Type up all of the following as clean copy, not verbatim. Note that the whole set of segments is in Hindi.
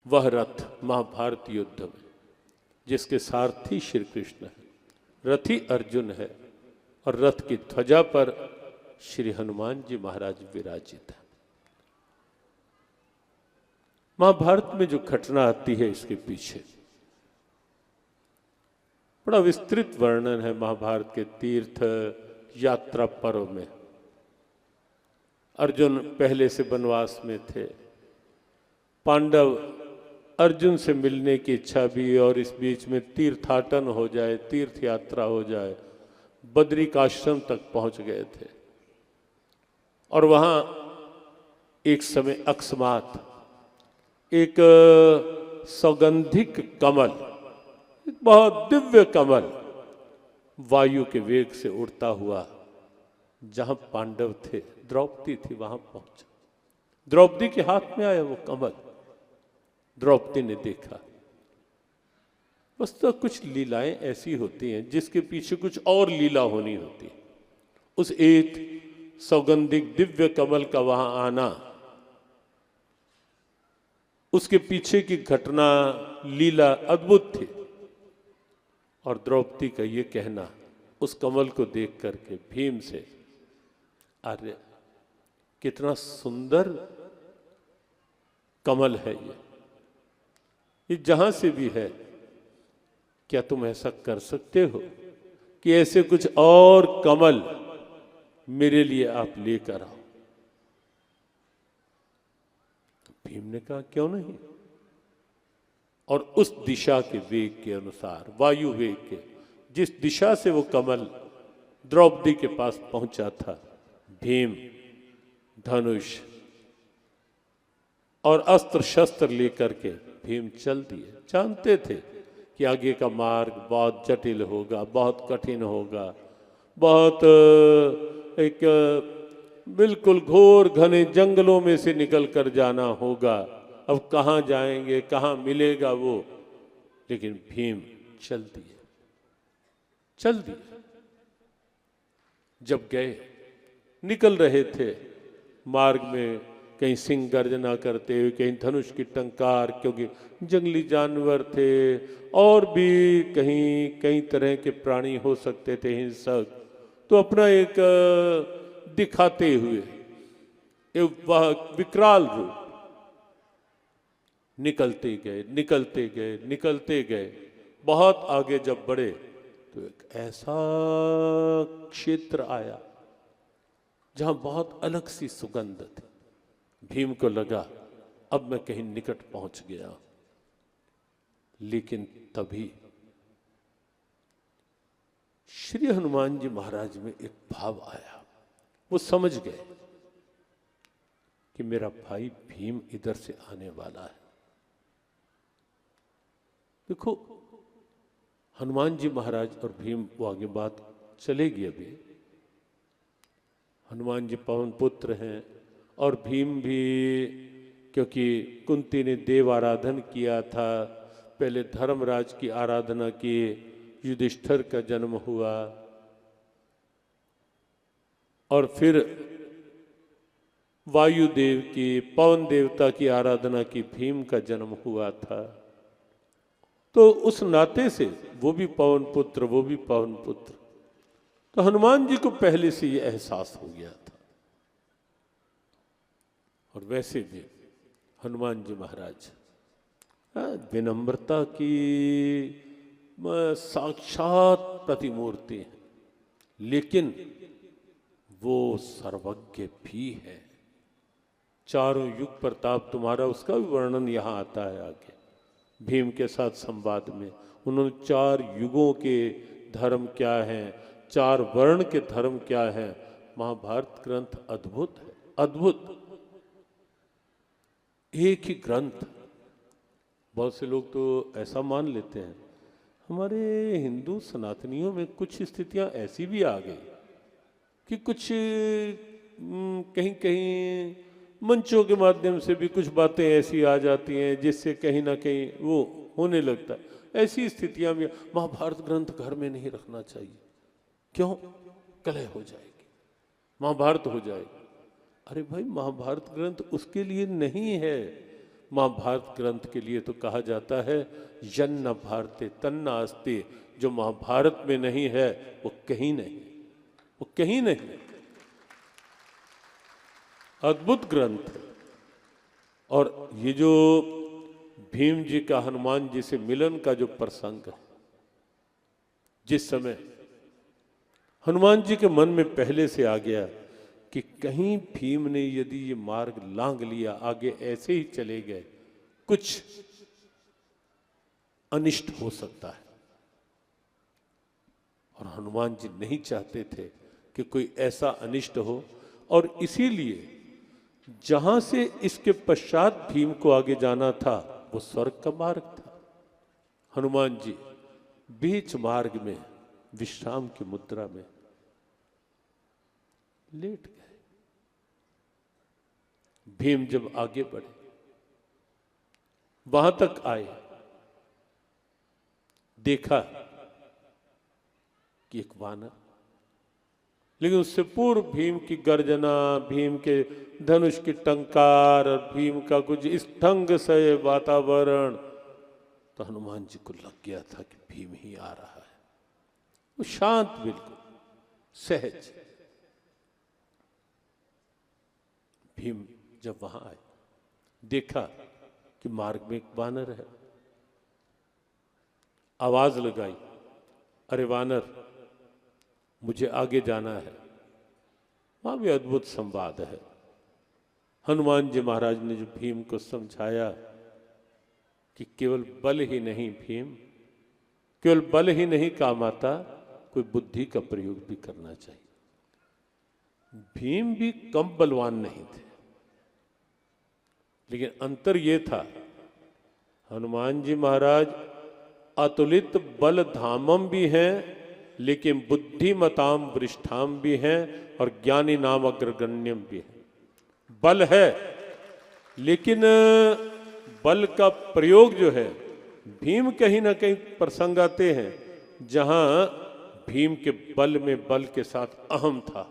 वह रथ महाभारत युद्ध में जिसके सारथी श्री कृष्ण है, रथी अर्जुन है और रथ की ध्वजा पर श्री हनुमान जी महाराज विराजित है। महाभारत में जो घटना आती है इसके पीछे बड़ा विस्तृत वर्णन है। महाभारत के तीर्थ यात्रा पर्व में अर्जुन पहले से वनवास में थे, पांडव अर्जुन से मिलने की इच्छा भी और इस बीच में तीर्थाटन हो जाए, तीर्थ यात्रा हो जाए, बद्रिकाश्रम तक पहुंच गए थे। और वहां एक समय अकस्मात एक सौगंधिक कमल, एक बहुत दिव्य कमल वायु के वेग से उड़ता हुआ जहां पांडव थे, द्रौपदी थी, वहां पहुंचा। द्रौपदी के हाथ में आया वो कमल, द्रौपदी ने देखा। बस तो कुछ लीलाएं ऐसी होती हैं जिसके पीछे कुछ और लीला होनी होती है। उस एक सौगंधिक दिव्य कमल का वहां आना, उसके पीछे की घटना लीला अद्भुत थी। और द्रौपदी का ये कहना उस कमल को देख करके भीम से, अरे कितना सुंदर कमल है ये जहां से भी है, क्या तुम ऐसा कर सकते हो कि ऐसे कुछ और कमल मेरे लिए आप लेकर आओ? तो भीम ने कहा क्यों नहीं। और उस दिशा के वेग के अनुसार, वायु वेग के जिस दिशा से वो कमल द्रौपदी के पास पहुंचा था, भीम धनुष और अस्त्र शस्त्र लेकर के भीम चल दिए। जानते थे कि आगे का मार्ग बहुत जटिल होगा, बहुत कठिन होगा, बहुत एक बिल्कुल घोर घने जंगलों में से निकल कर जाना होगा। अब कहाँ जाएंगे, कहाँ मिलेगा वो, लेकिन भीम चल दिए, चल दिए। जब गए, निकल रहे थे, मार्ग में कहीं सिंह गर्जना करते हुए, कहीं धनुष की टंकार, क्योंकि जंगली जानवर थे, और भी कहीं कई तरह के प्राणी हो सकते थे हिंसक, तो अपना एक दिखाते हुए एक वह विकराल रूप निकलते गए, निकलते गए, निकलते गए। बहुत आगे जब बढ़े तो एक ऐसा क्षेत्र आया जहां बहुत अलग सी सुगंध थी। भीम को लगा अब मैं कहीं निकट पहुंच गया। लेकिन तभी श्री हनुमान जी महाराज में एक भाव आया। वो समझ गए कि मेरा भाई भीम इधर से आने वाला है। देखो, हनुमान जी महाराज और भीम, वो आगे बात चलेगी अभी। हनुमान जी पवन पुत्र हैं और भीम भी, क्योंकि कुंती ने देव आराधन किया था, पहले धर्मराज की आराधना की, युधिष्ठिर का जन्म हुआ और फिर वायुदेव की, पवन देवता की आराधना की भीम का जन्म हुआ था। तो उस नाते से वो भी पवन पुत्र, वो भी पवन पुत्र। तो हनुमान जी को पहले से ये एहसास हो गया था। और वैसे भी हनुमान जी महाराज विनम्रता की साक्षात प्रतिमूर्ति है, लेकिन वो सर्वज्ञ भी है। चारों युग प्रताप तुम्हारा, उसका भी वर्णन यहां आता है आगे भीम के साथ संवाद में। उन्होंने 4 युगों के धर्म क्या हैं, 4 वर्ण के धर्म क्या हैं। महाभारत ग्रंथ अद्भुत है, अद्भुत। एक ही ग्रंथ। बहुत से लोग तो ऐसा मान लेते हैं, हमारे हिंदू सनातनियों में कुछ स्थितियां ऐसी भी आ गई कि कुछ कहीं कहीं मंचों के माध्यम से भी कुछ बातें ऐसी आ जाती हैं जिससे कहीं ना कहीं वो होने लगता है। ऐसी स्थितियां भी, महाभारत ग्रंथ घर में नहीं रखना चाहिए। क्यों? कलह हो जाएगी, महाभारत हो जाएगी। अरे भाई, महाभारत ग्रंथ उसके लिए नहीं है। महाभारत ग्रंथ के लिए तो कहा जाता है यन्न भारते तन्न अस्ति, जो महाभारत में नहीं है वो कहीं नहीं, वो कहीं नहीं। अद्भुत ग्रंथ है। और ये जो भीम जी का हनुमान जी से मिलन का जो प्रसंग है, जिस समय हनुमान जी के मन में पहले से आ गया कि कहीं भीम ने यदि ये मार्ग लांघ लिया, आगे ऐसे ही चले गए, कुछ अनिष्ट हो सकता है। और हनुमान जी नहीं चाहते थे कि कोई ऐसा अनिष्ट हो, और इसीलिए जहां से इसके पश्चात भीम को आगे जाना था वो स्वर्ग का मार्ग था। हनुमान जी बीच मार्ग में विश्राम की मुद्रा में लेट गए। भीम जब आगे बढ़े, वहां तक आए, देखा कि एक वानर, लेकिन उससे पूर्व भीम की गर्जना, भीम के धनुष की टंकार और भीम का कुछ इस ढंग से वातावरण, तो हनुमान जी को लग गया था कि भीम ही आ रहा है। वो शांत, बिल्कुल सहज। भीम जब वहां आए, देखा कि मार्ग में एक वानर है। आवाज लगाई, अरे वानर, मुझे आगे जाना है। वहां भी अद्भुत संवाद है। हनुमान जी महाराज ने जो भीम को समझाया कि केवल बल ही नहीं भीम, केवल बल ही नहीं काम आता, कोई बुद्धि का प्रयोग भी करना चाहिए। भीम भी कम बलवान नहीं थे, लेकिन अंतर यह था, हनुमान जी महाराज अतुलित बल धामम भी हैं, लेकिन बुद्धिमताम वरिष्ठाम भी हैं, और ज्ञानी नाम अग्रगण्यम भी है। बल है, लेकिन बल का प्रयोग जो है, भीम कहीं ना कहीं प्रसंग आते हैं जहां भीम के बल में बल के साथ अहम था,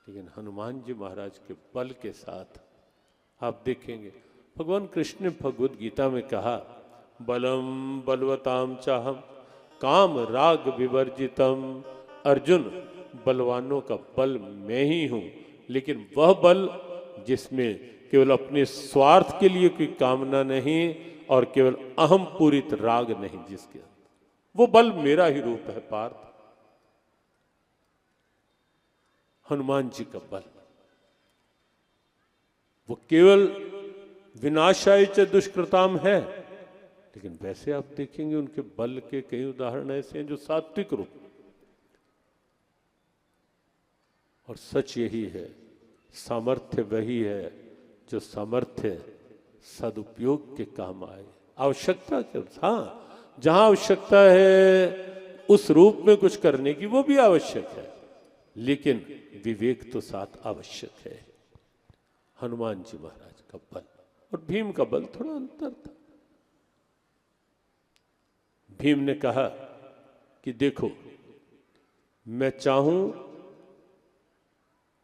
लेकिन हनुमान जी महाराज के बल के साथ आप देखेंगे भगवान कृष्ण ने भगवद गीता में कहा, बलम बलवताम चाहम काम राग विवर्जितम। अर्जुन, बलवानों का बल मैं ही हूं, लेकिन वह बल जिसमें केवल अपने स्वार्थ के लिए कोई कामना नहीं और केवल अहम पूरित राग नहीं, जिसके वो बल मेरा ही रूप है पार्थ। हनुमान जी का बल वो केवल विनाशाय च दुष्कृताम है, लेकिन वैसे आप देखेंगे उनके बल के कई उदाहरण ऐसे हैं जो सात्विक रूप। और सच यही है, सामर्थ्य वही है जो सामर्थ्य सदुपयोग के काम आए, आवश्यकता के। हाँ, जहां आवश्यकता है उस रूप में कुछ करने की, वो भी आवश्यक है, लेकिन विवेक तो साथ आवश्यक है। हनुमान जी महाराज का बल और भीम का बल थोड़ा अंतर था। भीम ने कहा कि देखो, मैं चाहूं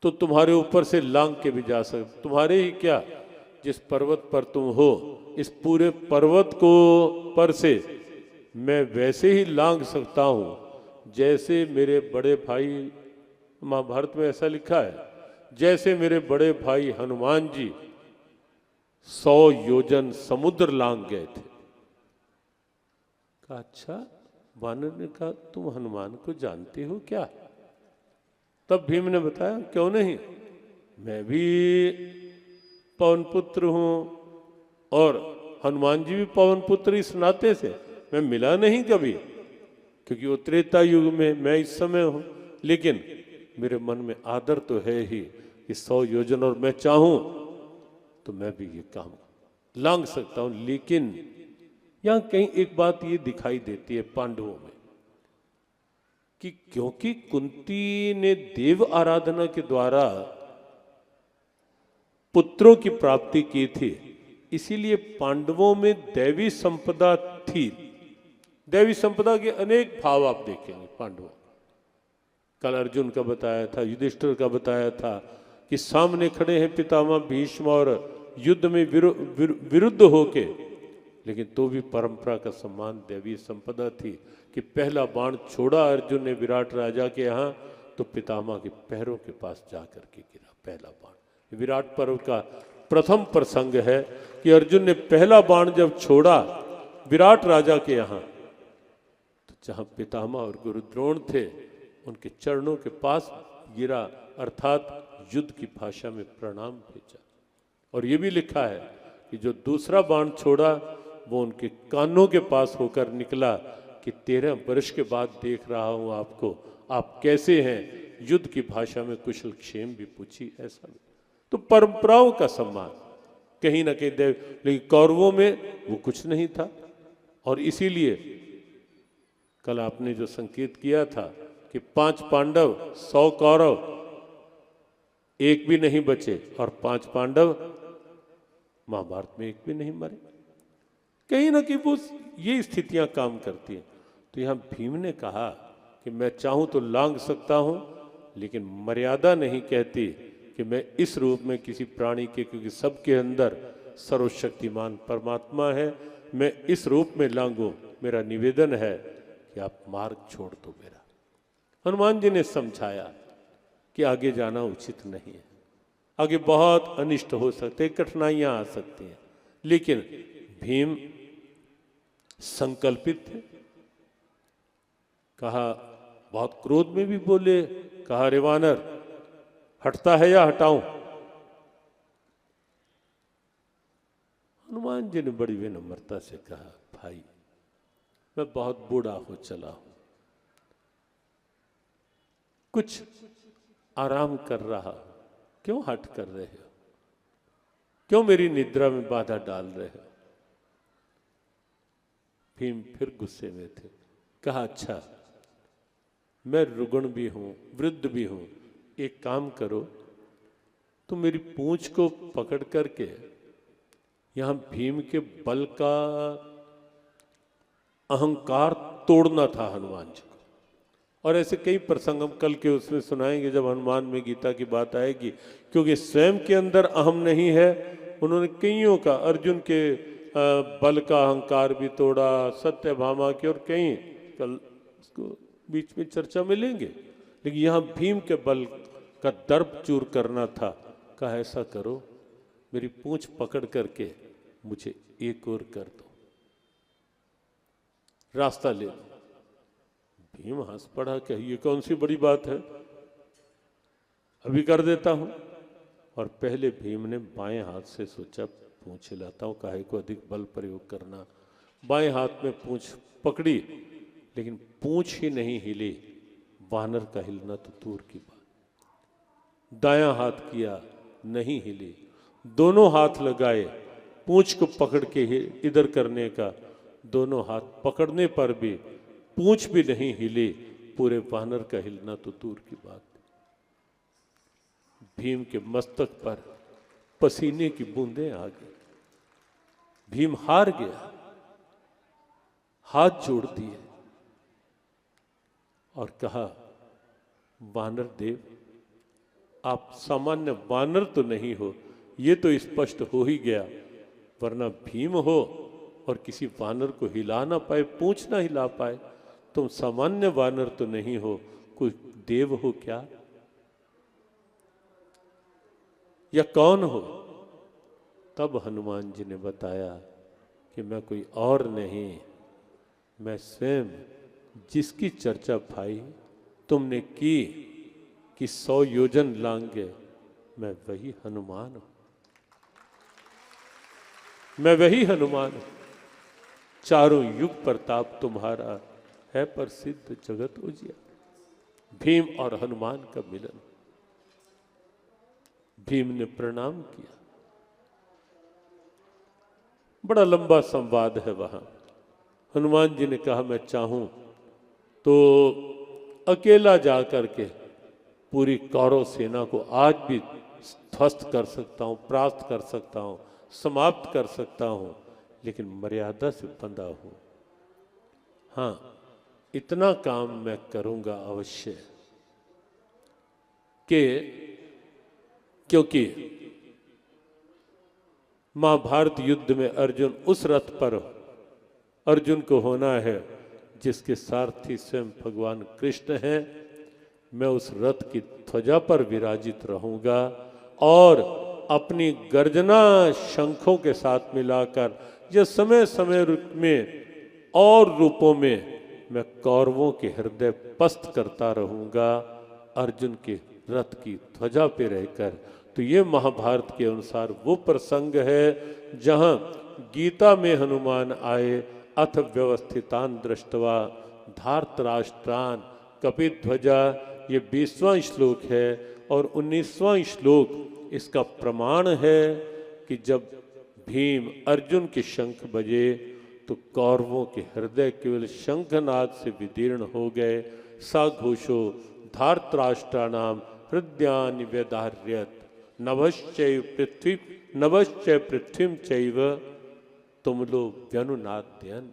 तो तुम्हारे ऊपर से लांग के भी जा सकता, तुम्हारे ही क्या, जिस पर्वत पर तुम हो, इस पूरे पर्वत को पर से मैं वैसे ही लांग सकता हूं जैसे मेरे बड़े भाई, महाभारत में ऐसा लिखा है, जैसे मेरे बड़े भाई हनुमान जी 100 योजन समुद्र लांग गए थे। कहा, अच्छा। वानर ने कहा, तुम हनुमान को जानते हो क्या? तब भीम ने बताया, क्यों नहीं, मैं भी पवन पुत्र हूं और हनुमान जी भी पवन पुत्र इस नाते से मैं मिला नहीं कभी, क्योंकि वो त्रेता युग में, मैं इस समय हूं, लेकिन मेरे मन में आदर तो है ही कि 100 योजन, और मैं चाहूं तो मैं भी ये काम लांग सकता हूं। लेकिन यहां कहीं एक बात ये दिखाई देती है पांडवों में, कि क्योंकि कुंती ने देव आराधना के द्वारा पुत्रों की प्राप्ति की थी, इसीलिए पांडवों में दैवी संपदा थी। दैवी संपदा के अनेक भाव आप देखेंगे पांडवों। कल अर्जुन का बताया था, युधिष्ठिर का बताया था कि सामने खड़े हैं पितामह भीष्म और युद्ध में विरुद्ध होके, लेकिन तो भी परंपरा का सम्मान, दैवीय संपदा थी कि पहला बाण छोड़ा अर्जुन ने विराट राजा के यहाँ तो पितामह के पैरों के पास जाकर के गिरा पहला बाण। विराट पर्व का प्रथम प्रसंग है कि अर्जुन ने पहला बाण जब छोड़ा विराट राजा के यहाँ, तो जहाँ पितामह और गुरु द्रोण थे उनके चरणों के पास गिरा, अर्थात युद्ध की भाषा में प्रणाम भेजा। और ये भी लिखा है कि जो दूसरा बाण छोड़ा वो उनके कानों के पास होकर निकला कि 13 वर्ष के बाद देख रहा हूं आपको, आप कैसे हैं, युद्ध की भाषा में कुशल क्षेम भी पूछी। ऐसा भी तो परंपराओं का सम्मान कहीं ना कहीं देव, लेकिन कौरवों में वो कुछ नहीं था। और इसीलिए कल आपने जो संकेत किया था कि 5 पांडव 100 कौरव, एक भी नहीं बचे, और 5 पांडव महाभारत में एक भी नहीं मरे। कहीं ना कहीं वो ये स्थितियां काम करती हैं। तो यहां भीम ने कहा कि मैं चाहूं तो लांग सकता हूं, लेकिन मर्यादा नहीं कहती कि मैं इस रूप में किसी प्राणी के, क्योंकि सबके अंदर सर्वशक्तिमान परमात्मा है, मैं इस रूप में लांगू। मेरा निवेदन है कि आप मार्ग छोड़ दो मेरा। हनुमान जी ने समझाया कि आगे जाना उचित नहीं है, आगे बहुत अनिष्ट हो सकते, कठिनाइयां आ सकती हैं। लेकिन भीम संकल्पित थे। कहा, बहुत क्रोध में भी बोले, कहा रे वानर, हटता है या हटाऊं? हनुमान जी ने बड़ी विनम्रता से कहा, भाई मैं बहुत बूढ़ा हो चला हूं, कुछ आराम कर रहा, क्यों हट कर रहे हो, क्यों मेरी निद्रा में बाधा डाल रहे हो? भीम फिर गुस्से में थे। कहा, अच्छा मैं रुग्ण भी हूं, वृद्ध भी हूं, एक काम करो, तो मेरी पूंछ को पकड़ करके, यहां भीम के बल का अहंकार तोड़ना था हनुमान जी को। और ऐसे कई प्रसंग हम कल के उसमें सुनाएंगे जब हनुमान में गीता की बात आएगी, क्योंकि स्वयं के अंदर अहम नहीं है। उन्होंने कईयों का, अर्जुन के बल का अहंकार भी तोड़ा, सत्यभामा के, और कई कल उसको बीच में चर्चा में लेंगे। लेकिन यहाँ भीम के बल का दर्प चूर करना था। कहा, ऐसा करो, मेरी पूंछ पकड़ करके मुझे एक और कर दो, रास्ता ले लो। भीम हंस पड़ा, कि ये कौन सी बड़ी बात है, अभी कर देता हूं। और पहले भीम ने बाएं हाथ से सोचा, पूंछ हिलाता हूं, काहे को अधिक बल प्रयोग करना। बाएं हाथ में पूंछ पकड़ी, लेकिन पूंछ ही नहीं हिली, वानर का हिलना तो दूर की बात। दायां हाथ किया, नहीं हिली, दोनों हाथ लगाए पूंछ को पकड़ के इधर करने का, दोनों हाथ पकड़ने पर भी पूंछ भी नहीं हिली, पूरे वानर का हिलना तो दूर की बात। भीम के मस्तक पर पसीने की बूंदें आ गई। भीम हार गया, हाथ जोड़ दिए और कहा, वानर देव, आप सामान्य वानर तो नहीं हो, ये तो स्पष्ट हो ही गया, वरना भीम हो और किसी वानर को हिला ना पाए, पूंछ ना हिला पाए, तुम सामान्य वानर तो नहीं हो, कोई देव हो क्या, या कौन हो? तब हनुमान जी ने बताया कि मैं कोई और नहीं, मैं स्वयं जिसकी चर्चा भाई तुमने की कि 100 योजन लांगे, मैं वही हनुमान हूं, मैं वही हनुमान हूं। चारों युग प्रताप तुम्हारा है, प्रसिद्ध जगत उजिया। भीम और हनुमान का मिलन। भीम ने प्रणाम किया। बड़ा लंबा संवाद है वहां। हनुमान जी ने कहा, मैं चाहूं तो अकेला जाकर के पूरी कौरव सेना को आज भी ध्वस्त कर सकता हूं, परास्त कर सकता हूं, समाप्त कर सकता हूं, लेकिन मर्यादा से बंधा हूं। हां, इतना काम मैं करूंगा अवश्य, कि क्योंकि महाभारत युद्ध में अर्जुन उस रथ पर अर्जुन को होना है जिसके सारथी स्वयं भगवान कृष्ण हैं। मैं उस रथ की ध्वजा पर विराजित रहूंगा और अपनी गर्जना शंखों के साथ मिलाकर यह समय समय में और रूपों में मैं कौरवों के हृदय पस्त करता रहूंगा अर्जुन के रथ की ध्वजा पे रहकर। तो ये महाभारत के अनुसार वो प्रसंग है जहां गीता में हनुमान आए, अथ व्यवस्थितान दृष्टवा धार्तराष्ट्रान कपिध्वजा, ये 20वां श्लोक है और 19वां श्लोक इसका प्रमाण है कि जब भीम अर्जुन के शंख बजे तो कौरवों के हृदय केवल शंखनाद से विदीर्ण हो गए। सा घोषो धार्तराष्ट्राणाम हृदयानि व्यदार्यत नभश्चैव पृथ्वी चैव तुमलो व्यनुनाद्यन।